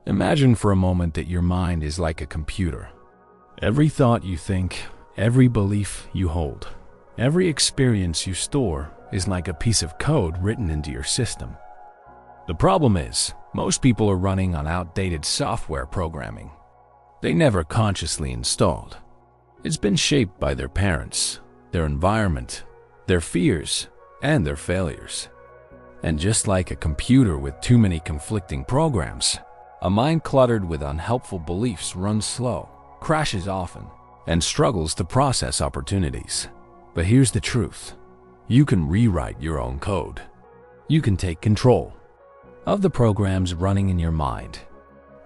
Imagine for a moment that your mind is like a computer. Every thought you think, every belief you hold, every experience you store is like a piece of code written into your system. The problem is, most people are running on outdated software programming. They never consciously installed. It's been shaped by their parents, their environment, their fears, and their failures. And just like a computer with too many conflicting programs, a mind cluttered with unhelpful beliefs runs slow, crashes often, and struggles to process opportunities. But here's the truth. You can rewrite your own code. You can take control of the programs running in your mind.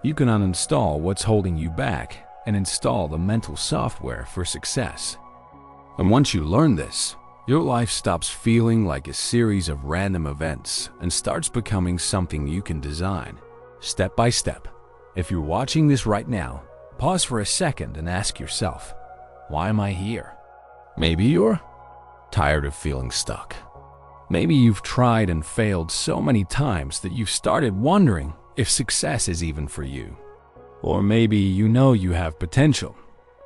You can uninstall what's holding you back and install the mental software for success. And once you learn this, your life stops feeling like a series of random events and starts becoming something you can design, step by step. If you're watching this right now, pause for a second and ask yourself, why am I here? Maybe you're tired of feeling stuck. Maybe you've tried and failed so many times that you've started wondering if success is even for you. Or maybe you know you have potential,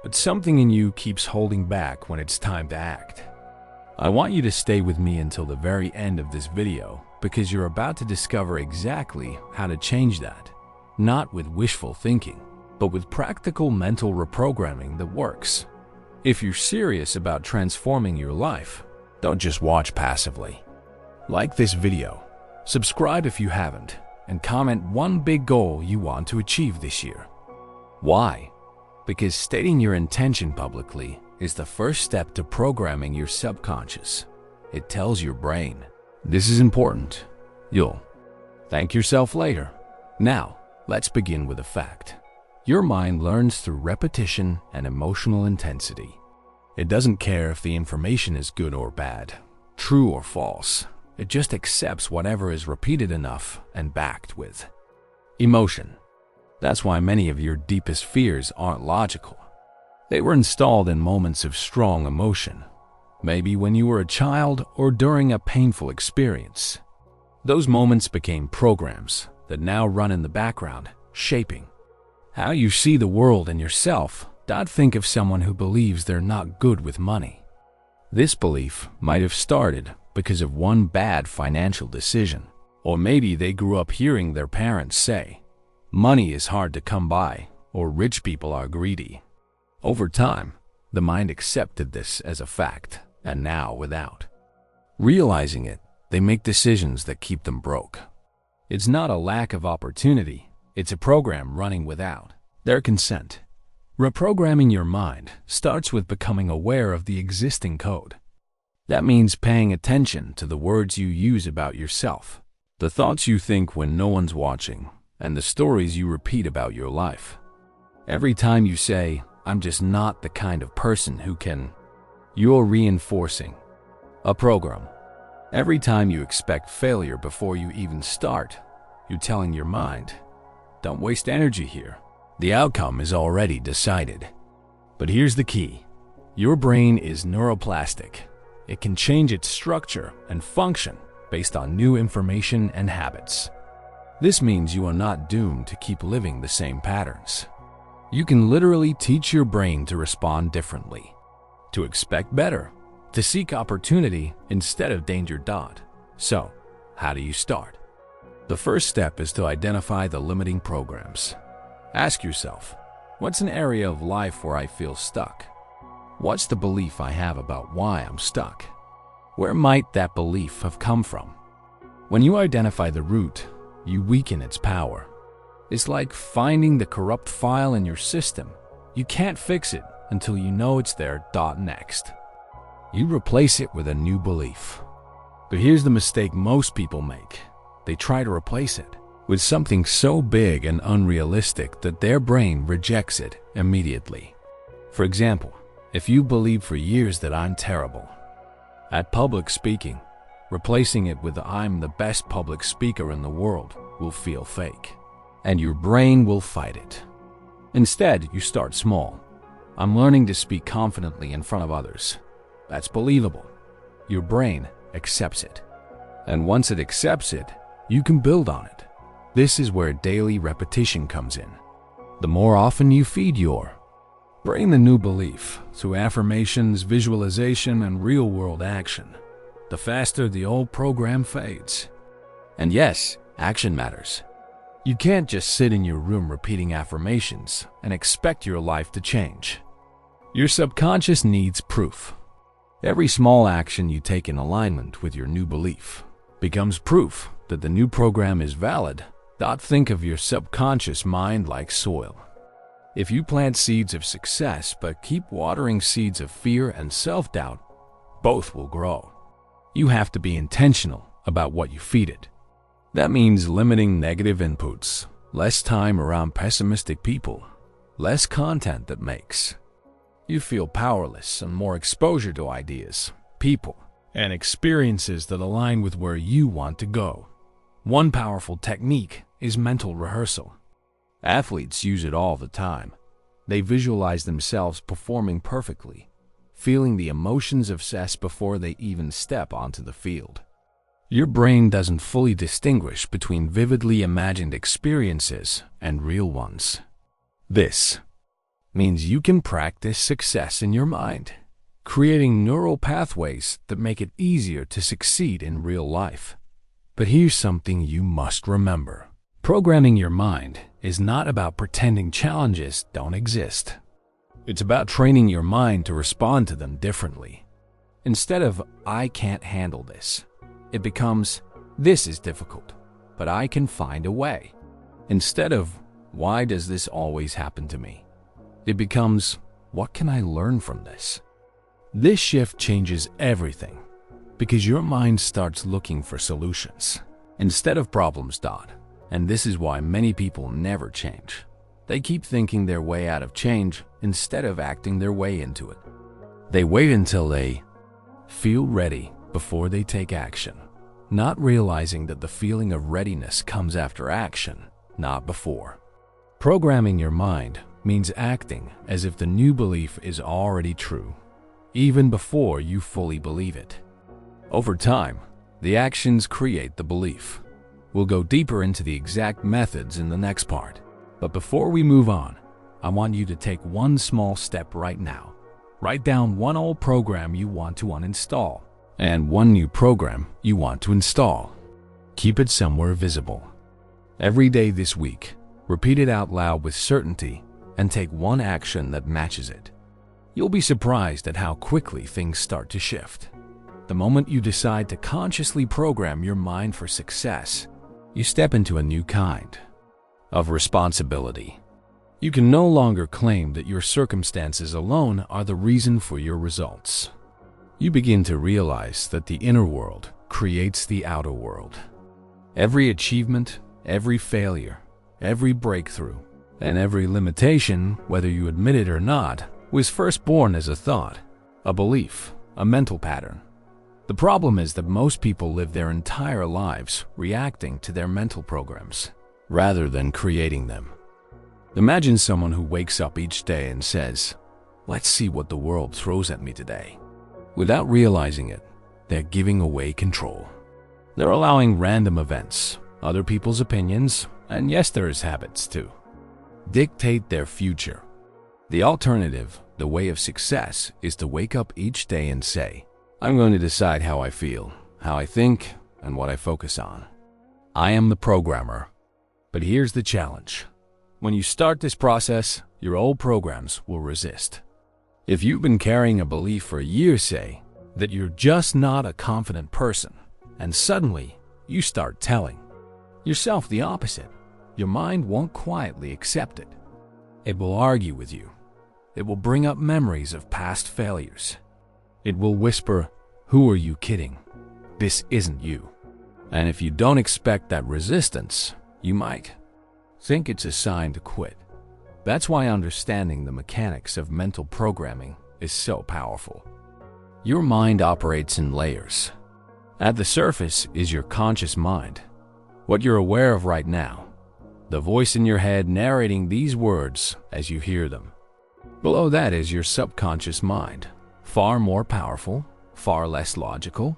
but something in you keeps holding back when it's time to act. I want you to stay with me until the very end of this video because you're about to discover exactly how to change that, not with wishful thinking, but with practical mental reprogramming that works. If you're serious about transforming your life, don't just watch passively. Like this video, subscribe if you haven't, and comment one big goal you want to achieve this year. Why? Because stating your intention publicly is the first step to programming your subconscious. It tells your brain, this is important. You'll thank yourself later. Now, let's begin with a fact. Your mind learns through repetition and emotional intensity. It doesn't care if the information is good or bad, true or false. It just accepts whatever is repeated enough and backed with emotion. That's why many of your deepest fears aren't logical. They were installed in moments of strong emotion, maybe when you were a child or during a painful experience. Those moments became programs that now run in the background, shaping how you see the world and yourself. Don't think of someone who believes they're not good with money. This belief might have started because of one bad financial decision, or maybe they grew up hearing their parents say, money is hard to come by, or rich people are greedy. Over time, the mind accepted this as a fact, and now without realizing it, they make decisions that keep them broke. It's not a lack of opportunity, it's a program running without their consent. Reprogramming your mind starts with becoming aware of the existing code. That means paying attention to the words you use about yourself, the thoughts you think when no one's watching, and the stories you repeat about your life. Every time you say, I'm just not the kind of person who can, you're reinforcing a program. Every time you expect failure before you even start, you're telling your mind, don't waste energy here. The outcome is already decided. But here's the key. Your brain is neuroplastic. It can change its structure and function based on new information and habits. This means you are not doomed to keep living the same patterns. You can literally teach your brain to respond differently, to expect better, to seek opportunity instead of danger. So, how do you start? The first step is to identify the limiting programs. Ask yourself, what's an area of life where I feel stuck? What's the belief I have about why I'm stuck? Where might that belief have come from? When you identify the root, you weaken its power. It's like finding the corrupt file in your system. You can't fix it until you know it's there. Next, you replace it with a new belief. But here's the mistake most people make. They try to replace it with something so big and unrealistic that their brain rejects it immediately. For example, if you believe for years that I'm terrible at public speaking, replacing it with I'm the best public speaker in the world will feel fake, and your brain will fight it. Instead, you start small. I'm learning to speak confidently in front of others. That's believable. Your brain accepts it. And once it accepts it, you can build on it. This is where daily repetition comes in. The more often you feed your brain the new belief through affirmations, visualization, and real-world action, the faster the old program fades. And yes, action matters. You can't just sit in your room repeating affirmations and expect your life to change. Your subconscious needs proof. Every small action you take in alignment with your new belief becomes proof that the new program is valid. Think of your subconscious mind like soil. If you plant seeds of success but keep watering seeds of fear and self-doubt, both will grow. You have to be intentional about what you feed it. That means limiting negative inputs, less time around pessimistic people, less content that makes you feel powerless, and more exposure to ideas, people, and experiences that align with where you want to go. One powerful technique is mental rehearsal. Athletes use it all the time. They visualize themselves performing perfectly, feeling the emotions of success before they even step onto the field. Your brain doesn't fully distinguish between vividly imagined experiences and real ones. This means you can practice success in your mind, creating neural pathways that make it easier to succeed in real life. But here's something you must remember. Programming your mind is not about pretending challenges don't exist. It's about training your mind to respond to them differently. Instead of, "I can't handle this," it becomes, "This is difficult, but I can find a way." Instead of, "Why does this always happen to me?" it becomes, "What can I learn from this?" This shift changes everything, because your mind starts looking for solutions instead of problems. And this is why many people never change. They keep thinking their way out of change instead of acting their way into it. They wait until they feel ready before they take action, not realizing that the feeling of readiness comes after action, not before. Programming your mind means acting as if the new belief is already true, even before you fully believe it. Over time, the actions create the belief. We'll go deeper into the exact methods in the next part. But before we move on, I want you to take one small step right now. Write down one old program you want to uninstall and one new program you want to install. Keep it somewhere visible. Every day this week, repeat it out loud with certainty and take one action that matches it. You'll be surprised at how quickly things start to shift. The moment you decide to consciously program your mind for success, you step into a new kind of responsibility. You can no longer claim that your circumstances alone are the reason for your results. You begin to realize that the inner world creates the outer world. Every achievement, every failure, every breakthrough, and every limitation, whether you admit it or not, was first born as a thought, a belief, a mental pattern. The problem is that most people live their entire lives reacting to their mental programs, rather than creating them. Imagine someone who wakes up each day and says, "Let's see what the world throws at me today." Without realizing it, they're giving away control. They're allowing random events, other people's opinions, and yesterday's habits too, dictate their future. The alternative, the way of success, is to wake up each day and say, "I'm going to decide how I feel, how I think, and what I focus on. I am the programmer." But here's the challenge. When you start this process, your old programs will resist. If you've been carrying a belief for years, say, that you're just not a confident person, and suddenly you start telling yourself the opposite, your mind won't quietly accept it. It will argue with you. It will bring up memories of past failures. It will whisper, "Who are you kidding? This isn't you." And if you don't expect that resistance, you might think it's a sign to quit. That's why understanding the mechanics of mental programming is so powerful. Your mind operates in layers. At the surface is your conscious mind, what you're aware of right now, the voice in your head narrating these words as you hear them. Below that is your subconscious mind, far more powerful, far less logical,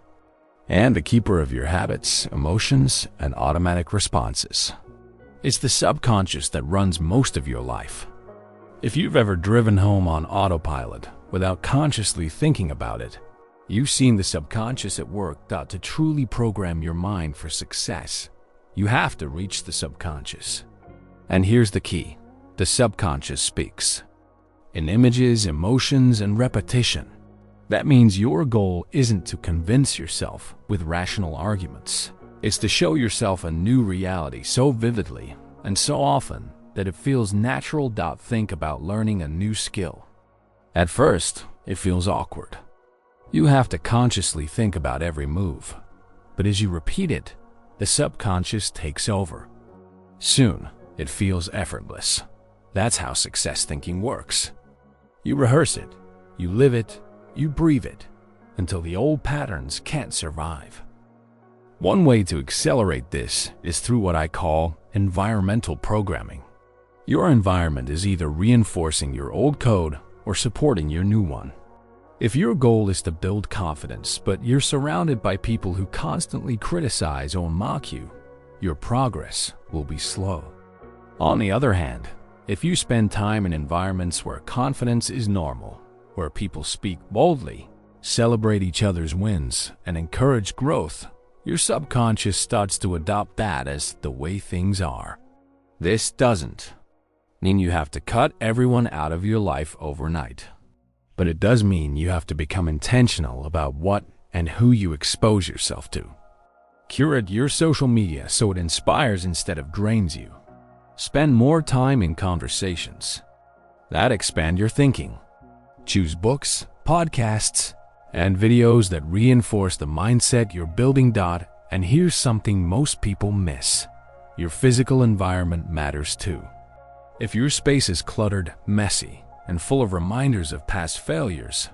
and the keeper of your habits, emotions, and automatic responses. It's the subconscious that runs most of your life. If you've ever driven home on autopilot without consciously thinking about it, you've seen the subconscious at work. To truly program your mind for success, you have to reach the subconscious. And here's the key: the subconscious speaks in images, emotions, and repetition. That means your goal isn't to convince yourself with rational arguments. It's to show yourself a new reality so vividly and so often that it feels natural. Think about learning a new skill. At first, it feels awkward. You have to consciously think about every move. But as you repeat it, the subconscious takes over. Soon, it feels effortless. That's how success thinking works. You rehearse it, you live it, you breathe it, until the old patterns can't survive. One way to accelerate this is through what I call environmental programming. Your environment is either reinforcing your old code or supporting your new one. If your goal is to build confidence, but you're surrounded by people who constantly criticize or mock you, your progress will be slow. On the other hand, if you spend time in environments where confidence is normal, where people speak boldly, celebrate each other's wins, and encourage growth, your subconscious starts to adopt that as the way things are. This doesn't mean you have to cut everyone out of your life overnight. But it does mean you have to become intentional about what and who you expose yourself to. Curate your social media so it inspires instead of drains you. Spend more time in conversations that expand your thinking. Choose books, podcasts, and videos that reinforce the mindset you're building. And here's something most people miss: your physical environment matters too. If your space is cluttered, messy, and full of reminders of past failures,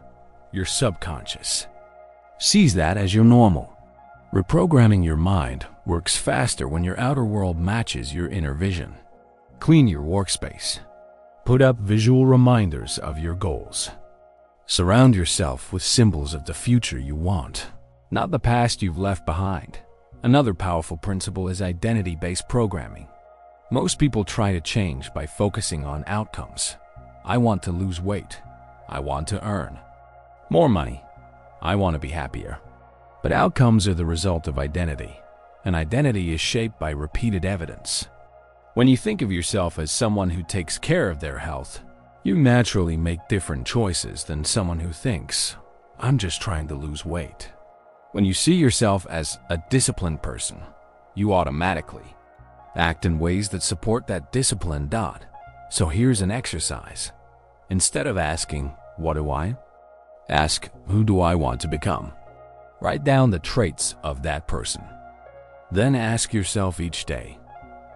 your subconscious sees that as your normal. Reprogramming your mind works faster when your outer world matches your inner vision. Clean your workspace. Put up visual reminders of your goals. Surround yourself with symbols of the future you want, not the past you've left behind. Another powerful principle is identity-based programming. Most people try to change by focusing on outcomes. I want to lose weight. I want to earn more money. I want to be happier. But outcomes are the result of identity, and identity is shaped by repeated evidence. When you think of yourself as someone who takes care of their health, you naturally make different choices than someone who thinks, I'm just trying to lose weight. When you see yourself as a disciplined person, you automatically act in ways that support that discipline. So here's an exercise. Instead of asking, what do I? Ask, who do I want to become? Write down the traits of that person. Then ask yourself each day,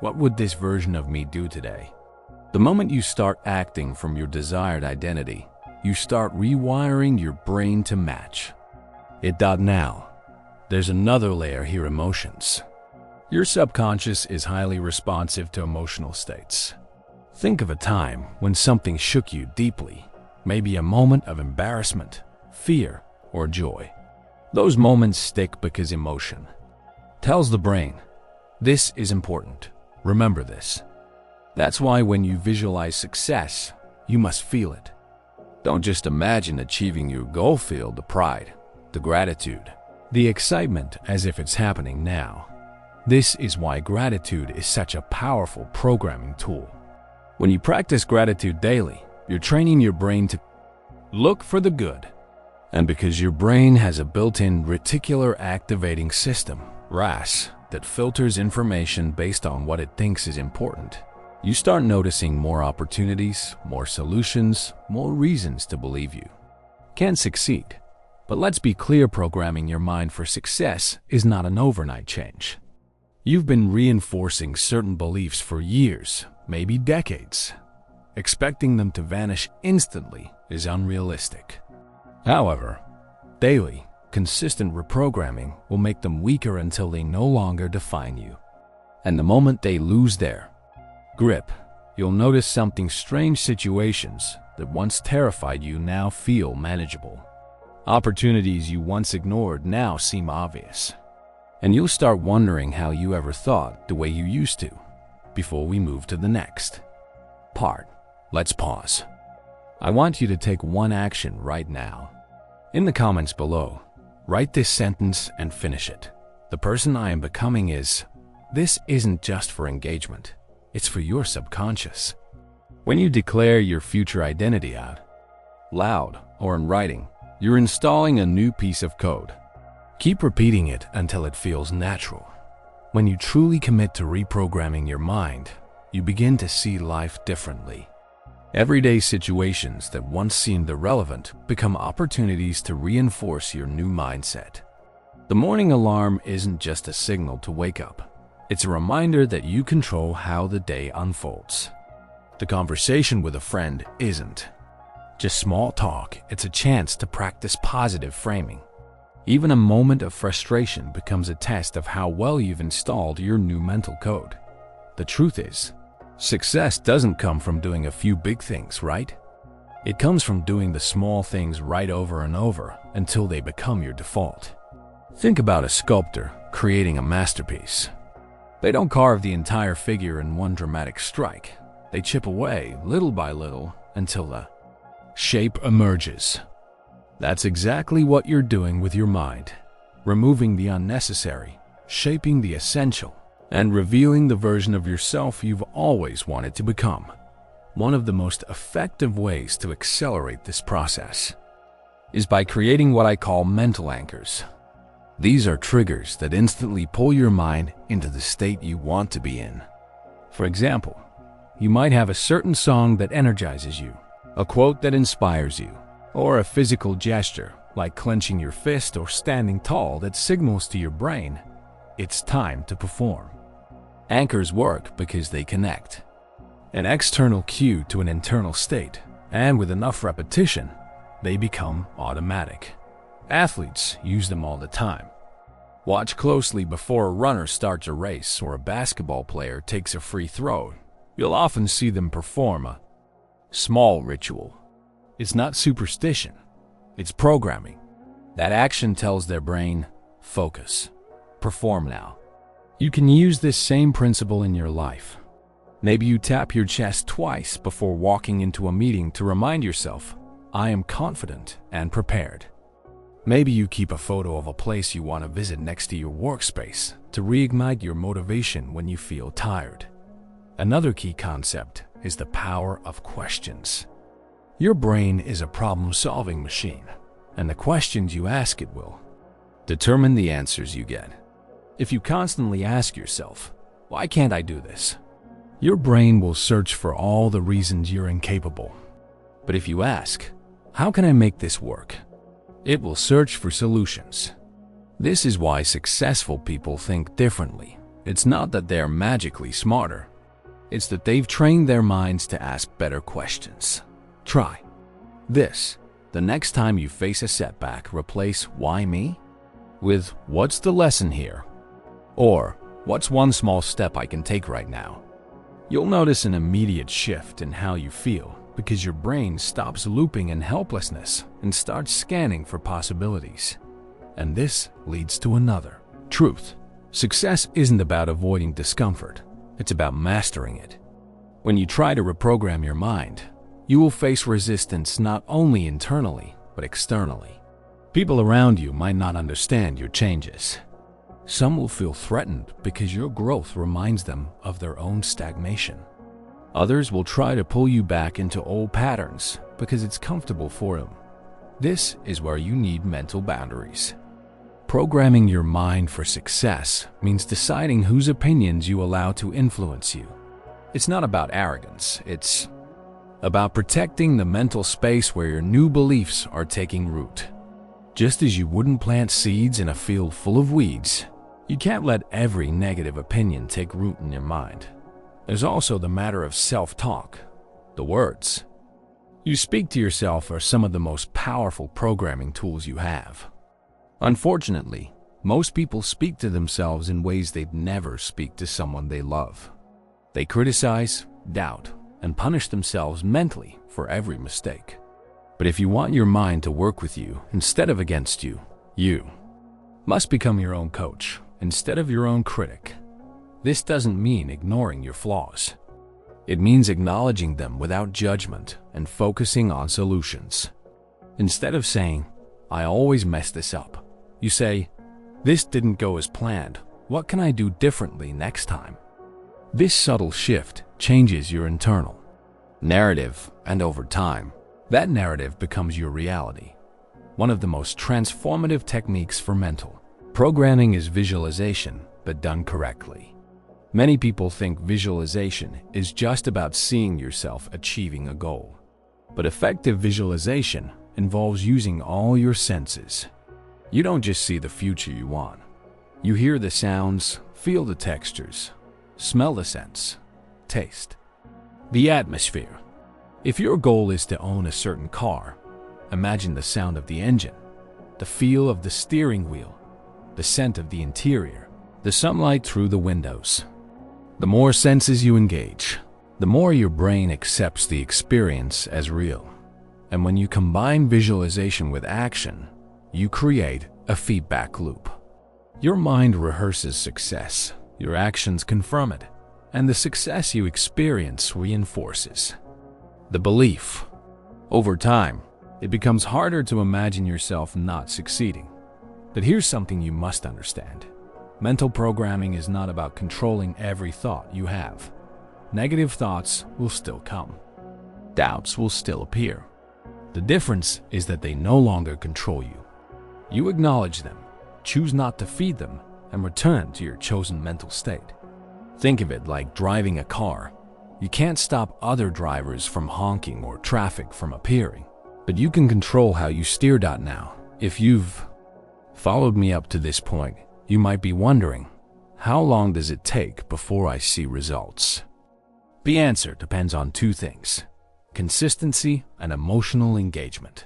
what would this version of me do today? The moment you start acting from your desired identity, you start rewiring your brain to match it. Now, there's another layer here: emotions. Your subconscious is highly responsive to emotional states. Think of a time when something shook you deeply, maybe a moment of embarrassment, fear, or joy. Those moments stick because emotion tells the brain, this is important. Remember this. That's why when you visualize success, you must feel it. Don't just imagine achieving your goal. Feel the pride, the gratitude, the excitement as if it's happening now. This is why gratitude is such a powerful programming tool. When you practice gratitude daily, you're training your brain to look for the good. And because your brain has a built-in reticular activating system, RAS, that filters information based on what it thinks is important, you start noticing more opportunities, more solutions, more reasons to believe you can succeed. But let's be clear, programming your mind for success is not an overnight change. You've been reinforcing certain beliefs for years, maybe decades. Expecting them to vanish instantly is unrealistic. However, daily, consistent reprogramming will make them weaker until they no longer define you. And the moment they lose their grip, you'll notice something strange: situations that once terrified you now feel manageable. Opportunities you once ignored now seem obvious. And you'll start wondering how you ever thought the way you used to. before we move to the next part. Let's pause. I want you to take one action right now. In the comments below, write this sentence and finish it. The person I am becoming is. This isn't just for engagement. It's for your subconscious. When you declare your future identity out loud or in writing, you're installing a new piece of code. Keep repeating it until it feels natural. When you truly commit to reprogramming your mind, you begin to see life differently. Everyday situations that once seemed irrelevant become opportunities to reinforce your new mindset. The morning alarm isn't just a signal to wake up. It's a reminder that you control how the day unfolds. The conversation with a friend isn't just small talk, it's a chance to practice positive framing. Even a moment of frustration becomes a test of how well you've installed your new mental code. The truth is, success doesn't come from doing a few big things, right? It comes from doing the small things right over and over until they become your default. Think about a sculptor creating a masterpiece. They don't carve the entire figure in one dramatic strike. They chip away little by little until the shape emerges. That's exactly what you're doing with your mind, removing the unnecessary, shaping the essential, and revealing the version of yourself you've always wanted to become. One of the most effective ways to accelerate this process is by creating what I call mental anchors. These are triggers that instantly pull your mind into the state you want to be in. For example, you might have a certain song that energizes you, a quote that inspires you, or a physical gesture like clenching your fist or standing tall that signals to your brain it's time to perform. Anchors work because they connect an external cue to an internal state, and with enough repetition, they become automatic. Athletes use them all the time. Watch closely before a runner starts a race or a basketball player takes a free throw. You'll often see them perform a small ritual. It's not superstition, it's programming. That action tells their brain, focus, perform now. You can use this same principle in your life. Maybe you tap your chest twice before walking into a meeting to remind yourself, I am confident and prepared. Maybe you keep a photo of a place you want to visit next to your workspace to reignite your motivation when you feel tired. Another key concept is the power of questions. Your brain is a problem-solving machine, and the questions you ask it will determine the answers you get. If you constantly ask yourself, why can't I do this? Your brain will search for all the reasons you're incapable. But if you ask, how can I make this work? It will search for solutions. This is why successful people think differently. It's not that they're magically smarter. It's that they've trained their minds to ask better questions. Try this. The next time you face a setback, replace "why me?" with "what's the lesson here?" or "what's one small step I can take right now?" You'll notice an immediate shift in how you feel because your brain stops looping in helplessness and starts scanning for possibilities. And this leads to another truth. Success isn't about avoiding discomfort. It's about mastering it. When you try to reprogram your mind, you will face resistance not only internally, but externally. People around you might not understand your changes. Some will feel threatened because your growth reminds them of their own stagnation. Others will try to pull you back into old patterns because it's comfortable for them. This is where you need mental boundaries. Programming your mind for success means deciding whose opinions you allow to influence you. It's not about arrogance, it's about protecting the mental space where your new beliefs are taking root. Just as you wouldn't plant seeds in a field full of weeds, you can't let every negative opinion take root in your mind. There's also the matter of self-talk, the words you speak to yourself are some of the most powerful programming tools you have. Unfortunately, most people speak to themselves in ways they'd never speak to someone they love. They criticize, doubt, and punish themselves mentally for every mistake. But if you want your mind to work with you instead of against you, you must become your own coach instead of your own critic. This doesn't mean ignoring your flaws. It means acknowledging them without judgment and focusing on solutions. Instead of saying, "I always mess this up," you say, "This didn't go as planned. What can I do differently next time?" This subtle shift changes your internal narrative, and over time, that narrative becomes your reality. One of the most transformative techniques for mental programming is visualization, but done correctly. Many people think visualization is just about seeing yourself achieving a goal. But effective visualization involves using all your senses. You don't just see the future you want. You hear the sounds, feel the textures, smell the scents, taste the atmosphere. If your goal is to own a certain car, imagine the sound of the engine, the feel of the steering wheel, the scent of the interior, the sunlight through the windows. The more senses you engage, the more your brain accepts the experience as real. And when you combine visualization with action, you create a feedback loop. Your mind rehearses success, your actions confirm it, and the success you experience reinforces the belief. Over time, it becomes harder to imagine yourself not succeeding. But here's something you must understand. Mental programming is not about controlling every thought you have. Negative thoughts will still come. Doubts will still appear. The difference is that they no longer control you. You acknowledge them, choose not to feed them, and return to your chosen mental state. Think of it like driving a car. You can't stop other drivers from honking or traffic from appearing, but you can control how you steer. Now, if you've followed me up to this point, you might be wondering, how long does it take before I see results? The answer depends on two things: consistency and emotional engagement.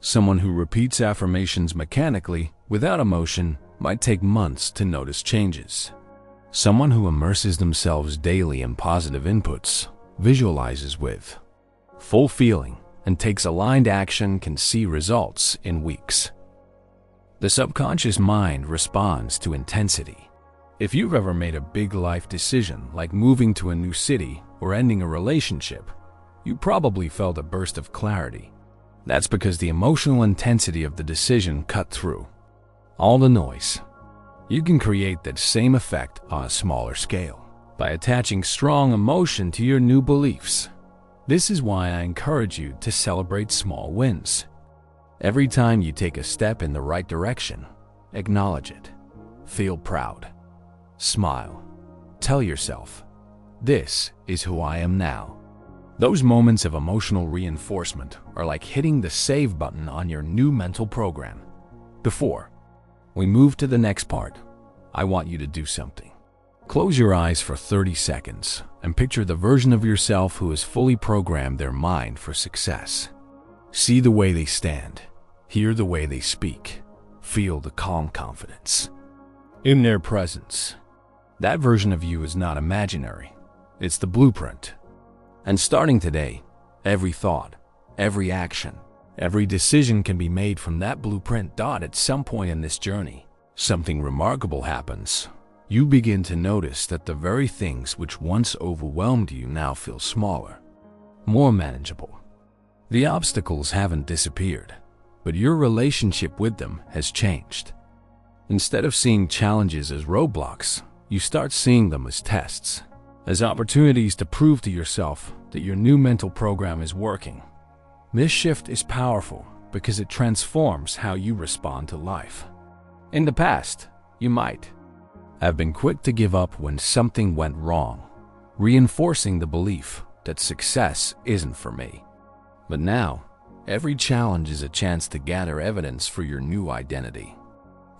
Someone who repeats affirmations mechanically, without emotion, might take months to notice changes. Someone who immerses themselves daily in positive inputs, visualizes with full feeling, and takes aligned action can see results in weeks. The subconscious mind responds to intensity. If you've ever made a big life decision like moving to a new city or ending a relationship, you probably felt a burst of clarity. That's because the emotional intensity of the decision cut through all the noise. You can create that same effect on a smaller scale by attaching strong emotion to your new beliefs. This is why I encourage you to celebrate small wins. Every time you take a step in the right direction, acknowledge it. Feel proud. Smile. Tell yourself, "This is who I am now." Those moments of emotional reinforcement are like hitting the save button on your new mental program. Before we move to the next part, I want you to do something. Close your eyes for 30 seconds and picture the version of yourself who has fully programmed their mind for success. See the way they stand, hear the way they speak, feel the calm confidence in their presence. That version of you is not imaginary, it's the blueprint. And starting today, every thought, every action, every decision can be made from that blueprint. At some point in this journey, something remarkable happens. You begin to notice that the very things which once overwhelmed you now feel smaller, more manageable. The obstacles haven't disappeared, but your relationship with them has changed. Instead of seeing challenges as roadblocks, you start seeing them as tests, as opportunities to prove to yourself that your new mental program is working. This shift is powerful because it transforms how you respond to life. In the past, you might have been quick to give up when something went wrong, reinforcing the belief that success isn't for me. But now, every challenge is a chance to gather evidence for your new identity.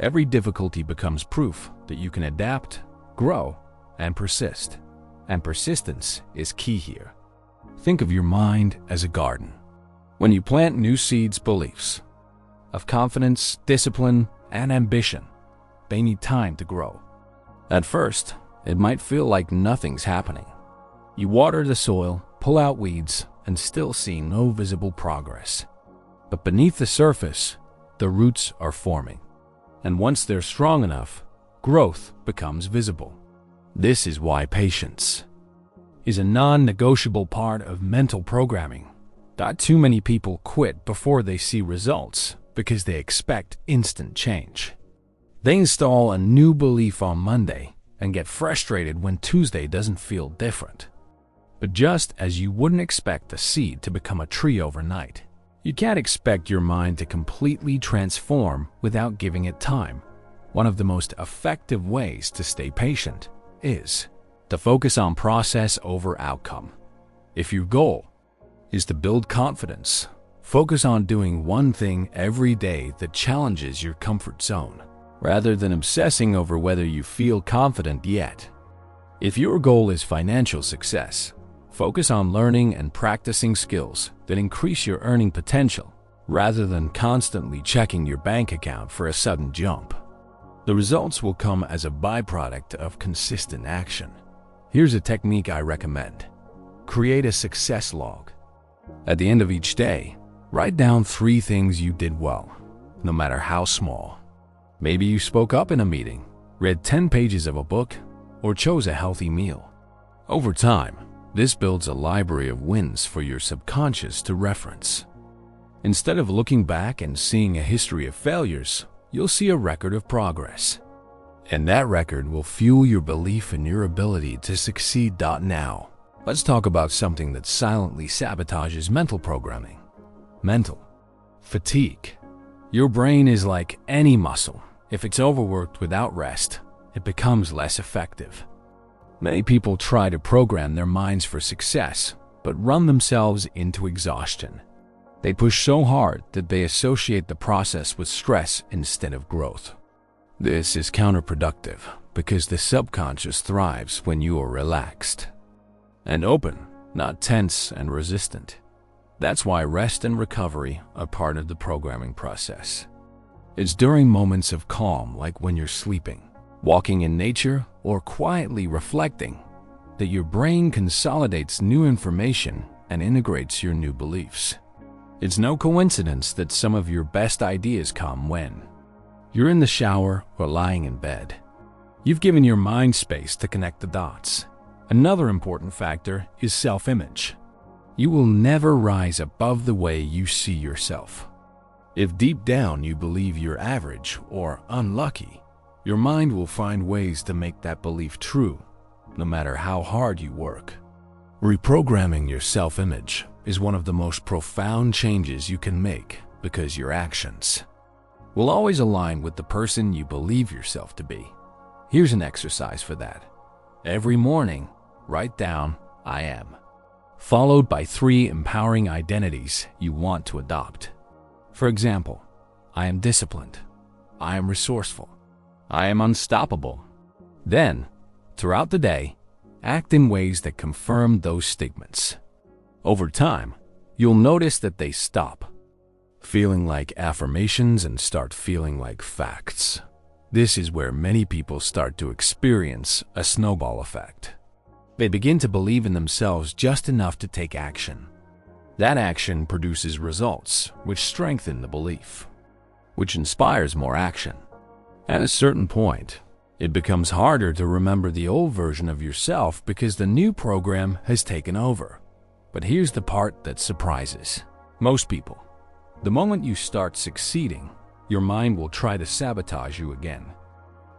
Every difficulty becomes proof that you can adapt, grow, and persist. And persistence is key here. Think of your mind as a garden. When you plant new seeds, beliefs of confidence, discipline, and ambition, they need time to grow. At first, it might feel like nothing's happening. You water the soil, pull out weeds, and still see no visible progress. But beneath the surface, the roots are forming. And once they're strong enough, growth becomes visible. This is why patience is a non-negotiable part of mental programming. Not too many people quit before they see results because they expect instant change. They install a new belief on Monday and get frustrated when Tuesday doesn't feel different. But just as you wouldn't expect a seed to become a tree overnight, you can't expect your mind to completely transform without giving it time. One of the most effective ways to stay patient is to focus on process over outcome. If your goal is to build confidence, focus on doing one thing every day that challenges your comfort zone, rather than obsessing over whether you feel confident yet. If your goal is financial success, focus on learning and practicing skills that increase your earning potential, rather than constantly checking your bank account for a sudden jump. The results will come as a byproduct of consistent action. Here's a technique I recommend. Create a success log. At the end of each day, write down 3 things you did well, no matter how small. Maybe you spoke up in a meeting, read 10 pages of a book, or chose a healthy meal. Over time, this builds a library of wins for your subconscious to reference. Instead of looking back and seeing a history of failures, you'll see a record of progress. And that record will fuel your belief in your ability to succeed. Now, let's talk about something that silently sabotages mental programming. Mental fatigue. Your brain is like any muscle. If it's overworked without rest, it becomes less effective. Many people try to program their minds for success, but run themselves into exhaustion. They push so hard that they associate the process with stress instead of growth. This is counterproductive because the subconscious thrives when you are relaxed and open, not tense and resistant. That's why rest and recovery are part of the programming process. It's during moments of calm, like when you're sleeping, walking in nature, or quietly reflecting, that your brain consolidates new information and integrates your new beliefs. It's no coincidence that some of your best ideas come when you're in the shower or lying in bed. You've given your mind space to connect the dots. Another important factor is self-image. You will never rise above the way you see yourself. If deep down you believe you're average or unlucky, your mind will find ways to make that belief true, no matter how hard you work. Reprogramming your self-image is one of the most profound changes you can make because your actions will always align with the person you believe yourself to be. Here's an exercise for that. Every morning, write down "I am," followed by 3 empowering identities you want to adopt. For example, I am disciplined, I am resourceful, I am unstoppable. Then, throughout the day, act in ways that confirm those statements. Over time, you'll notice that they stop feeling like affirmations and start feeling like facts. This is where many people start to experience a snowball effect. They begin to believe in themselves just enough to take action. That action produces results, which strengthen the belief, which inspires more action. At a certain point, it becomes harder to remember the old version of yourself because the new program has taken over. But here's the part that surprises most people. The moment you start succeeding, your mind will try to sabotage you again.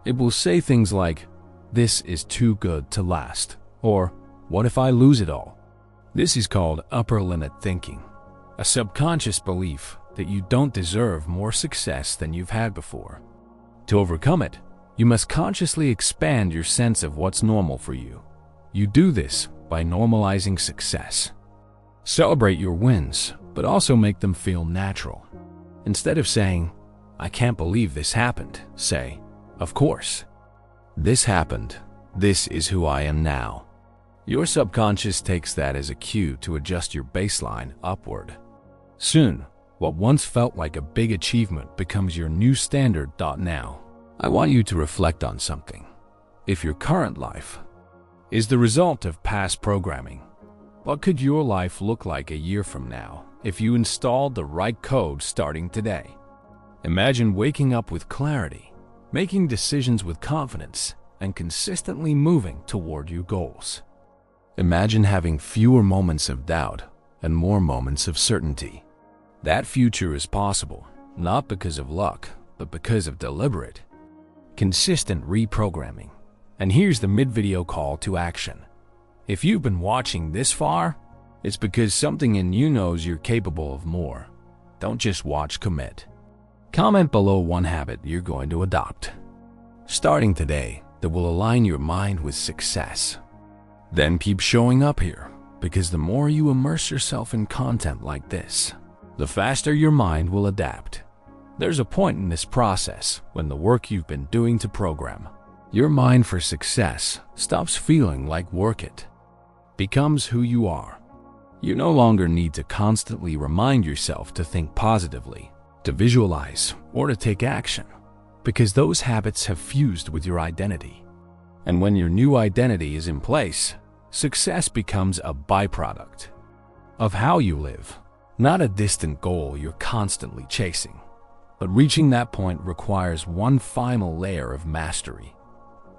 It will say things like, "This is too good to last," or "What if I lose it all?" This is called upper limit thinking, a subconscious belief that you don't deserve more success than you've had before. To overcome it, you must consciously expand your sense of what's normal for you. You do this by normalizing success. Celebrate your wins, but also make them feel natural. Instead of saying, "I can't believe this happened," say, "Of course. This happened. This is who I am now." Your subconscious takes that as a cue to adjust your baseline upward. Soon, what once felt like a big achievement becomes your new standard. Now, I want you to reflect on something. If your current life is the result of past programming, what could your life look like a year from now if you installed the right code starting today? Imagine waking up with clarity, making decisions with confidence, and consistently moving toward your goals. Imagine having fewer moments of doubt and more moments of certainty. That future is possible, not because of luck, but because of deliberate, consistent reprogramming. And here's the mid-video call to action. If you've been watching this far, it's because something in you knows you're capable of more. Don't just watch, commit. Comment below one habit you're going to adopt, starting today, that will align your mind with success. Then keep showing up here, because the more you immerse yourself in content like this, the faster your mind will adapt. There's a point in this process when the work you've been doing to program your mind for success stops feeling like work. It becomes who you are. You no longer need to constantly remind yourself to think positively, to visualize, or to take action, because those habits have fused with your identity. And when your new identity is in place, success becomes a byproduct of how you live, not a distant goal you're constantly chasing. But reaching that point requires one final layer of mastery: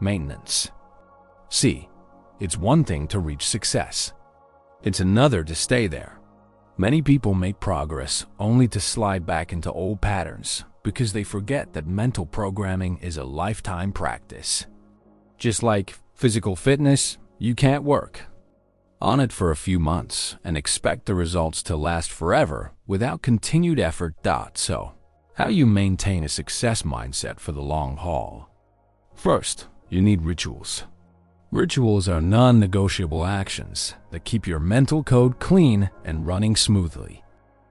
maintenance. See, it's one thing to reach success. It's another to stay there. Many people make progress only to slide back into old patterns because they forget that mental programming is a lifetime practice. Just like physical fitness, you can't work on it for a few months and expect the results to last forever without continued effort. So, how you maintain a success mindset for the long haul? First, you need rituals. Rituals are non-negotiable actions that keep your mental code clean and running smoothly.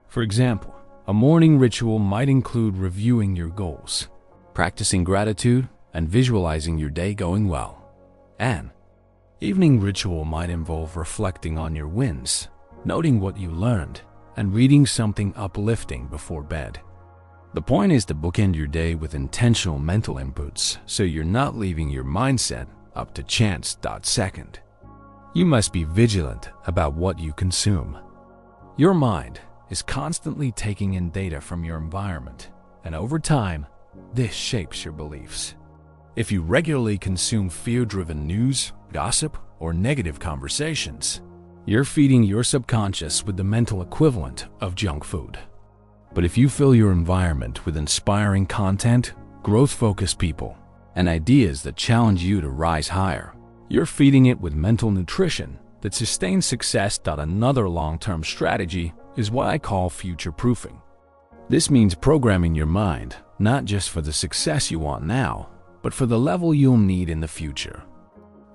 For example, a morning ritual might include reviewing your goals, practicing gratitude, and visualizing your day going well. An evening ritual might involve reflecting on your wins, noting what you learned, and reading something uplifting before bed. The point is to bookend your day with intentional mental inputs so you're not leaving your mindset up to chance. Second, you must be vigilant about what you consume. Your mind is constantly taking in data from your environment, and over time, this shapes your beliefs. If you regularly consume fear-driven news, gossip, or negative conversations, you're feeding your subconscious with the mental equivalent of junk food. But if you fill your environment with inspiring content, growth-focused people, and ideas that challenge you to rise higher, you're feeding it with mental nutrition that sustains success. Another long-term strategy is what I call future-proofing. This means programming your mind not just for the success you want now, but for the level you'll need in the future.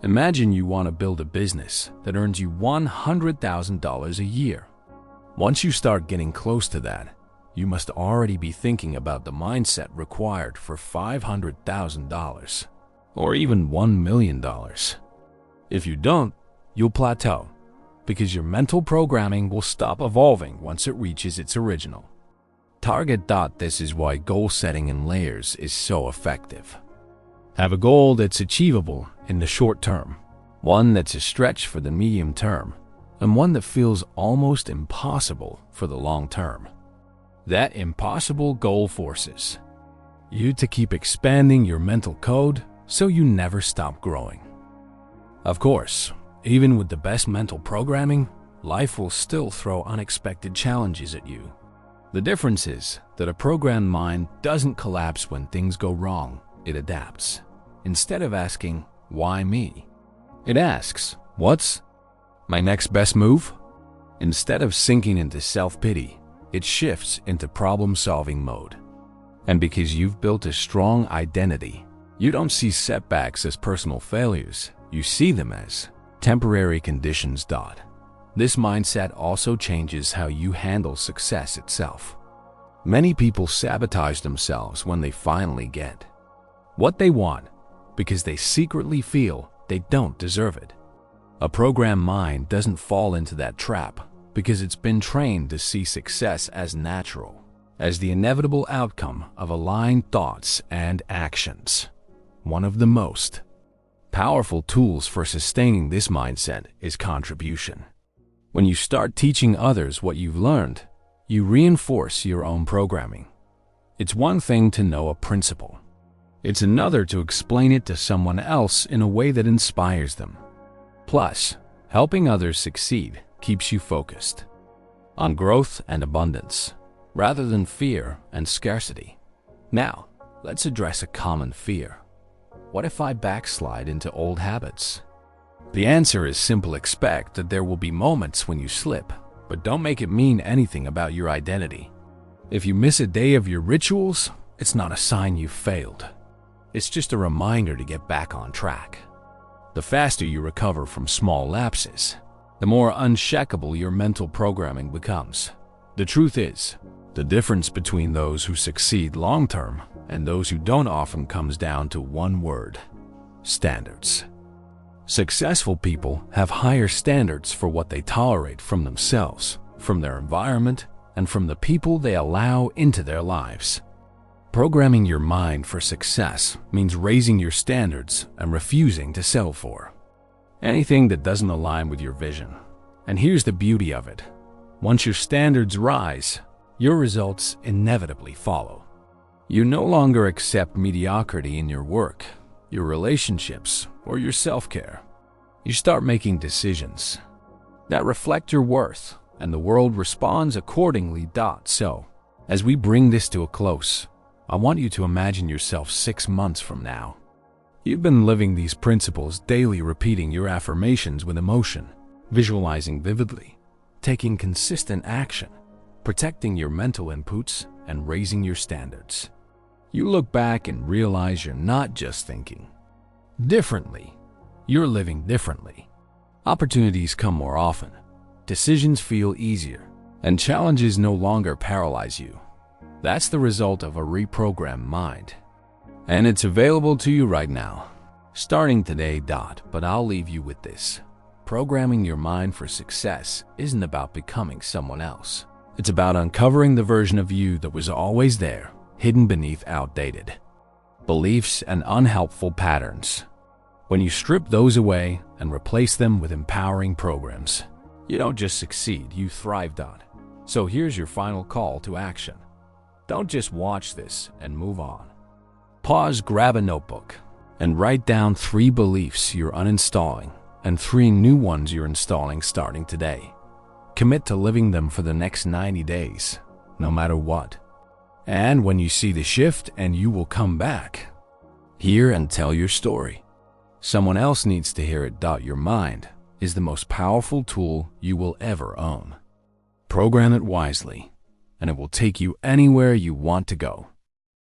Imagine you want to build a business that earns you $100,000 a year. Once you start getting close to that, you must already be thinking about the mindset required for $500,000 or even $1 million. If you don't, you'll plateau because your mental programming will stop evolving once it reaches its original target. This is why goal setting in layers is so effective. Have a goal that's achievable in the short term, one that's a stretch for the medium term, and one that feels almost impossible for the long term. That impossible goal forces you to keep expanding your mental code so you never stop growing. Of course, even with the best mental programming, life will still throw unexpected challenges at you. The difference is that a programmed mind doesn't collapse when things go wrong, it adapts. Instead of asking, "Why me?" it asks, "What's my next best move?" Instead of sinking into self-pity, it shifts into problem-solving mode. And because you've built a strong identity, you don't see setbacks as personal failures, you see them as temporary conditions. This mindset also changes how you handle success itself. Many people sabotage themselves when they finally get what they want because they secretly feel they don't deserve it. A programmed mind doesn't fall into that trap because it's been trained to see success as natural, as the inevitable outcome of aligned thoughts and actions. One of the most powerful tools for sustaining this mindset is contribution. When you start teaching others what you've learned, you reinforce your own programming. It's one thing to know a principle. It's another to explain it to someone else in a way that inspires them. Plus, helping others succeed keeps you focused on growth and abundance, rather than fear and scarcity. Now, let's address a common fear. What if I backslide into old habits? The answer is simple. Expect that there will be moments when you slip, but don't make it mean anything about your identity. If you miss a day of your rituals, it's not a sign you failed. It's just a reminder to get back on track. The faster you recover from small lapses, the more unshakable your mental programming becomes. The truth is, the difference between those who succeed long-term and those who don't often comes down to one word: standards. Successful people have higher standards for what they tolerate from themselves, from their environment, and from the people they allow into their lives. Programming your mind for success means raising your standards and refusing to settle for anything that doesn't align with your vision. And here's the beauty of it. Once your standards rise, your results inevitably follow. You no longer accept mediocrity in your work, your relationships, or your self-care. You start making decisions that reflect your worth, and the world responds accordingly. So, as we bring this to a close, I want you to imagine yourself 6 months from now. You've been living these principles daily, repeating your affirmations with emotion, visualizing vividly, taking consistent action, protecting your mental inputs, and raising your standards. You look back and realize you're not just thinking differently, you're living differently. Opportunities come more often, decisions feel easier, and challenges no longer paralyze you. That's the result of a reprogrammed mind. And it's available to you right now, starting today. But I'll leave you with this. Programming your mind for success isn't about becoming someone else. It's about uncovering the version of you that was always there, hidden beneath outdated beliefs and unhelpful patterns. When you strip those away and replace them with empowering programs, you don't just succeed, you thrive. So here's your final call to action. Don't just watch this and move on. Pause, grab a notebook, and write down 3 beliefs you're uninstalling and 3 new ones you're installing starting today. Commit to living them for the next 90 days, no matter what. And when you see the shift, and you will come back here and tell your story. Someone else needs to hear it. Your mind is the most powerful tool you will ever own. Program it wisely, and it will take you anywhere you want to go.